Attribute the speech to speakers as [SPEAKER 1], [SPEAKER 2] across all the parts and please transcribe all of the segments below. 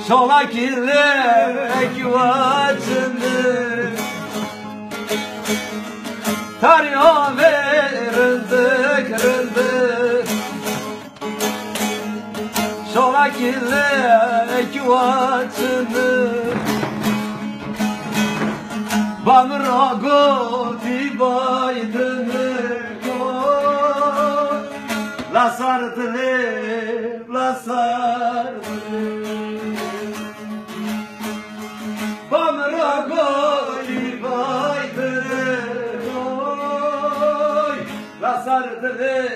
[SPEAKER 1] Şolak ilek vaçını Tarya verildik rildik Şolak ilek vaçını Bamra goti baydını La sardılı, la sardılı Bamra goti baydını La sardılı,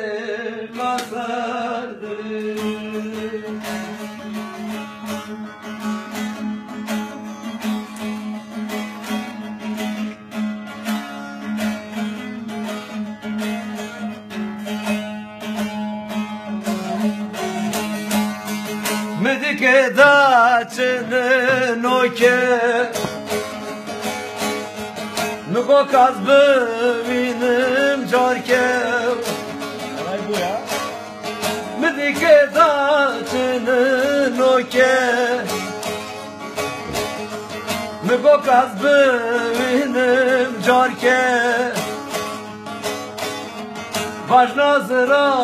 [SPEAKER 1] la sardılı Medike daçının oke Nuko kazbı benim carke
[SPEAKER 2] Olay bu ya.
[SPEAKER 1] Medike daçının oke Nuko kazbı benim carke Važna zra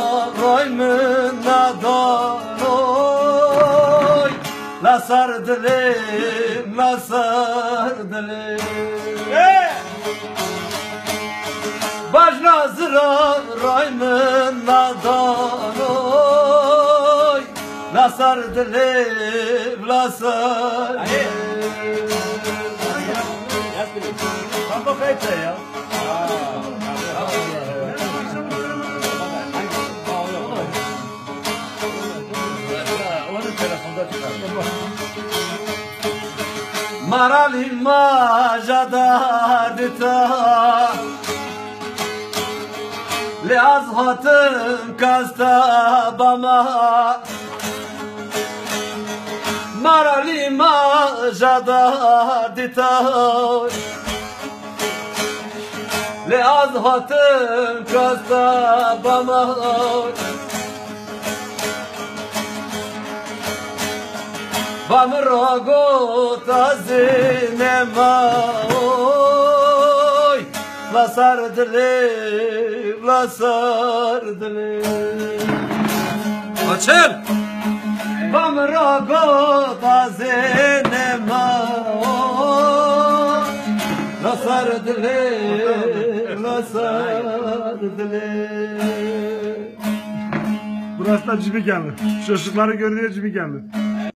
[SPEAKER 1] rajmın nadanoy La sardilim, la sardilim Važna zra rajmın nadanoy La sardilim, la sardilim
[SPEAKER 2] Yaz bilim. Kanka kayıt ya.
[SPEAKER 1] Marali majada dita Le az hatım kasta bama Marali majada dita Le az hatım kasta bama Vamra gota zinemaoy La sardilim, la sardilim Açıl! Vamra gota zinemaoy La sardilim, la sardilim
[SPEAKER 3] Burası da Cimikenli. Çocukları görünüyor Cimikenli.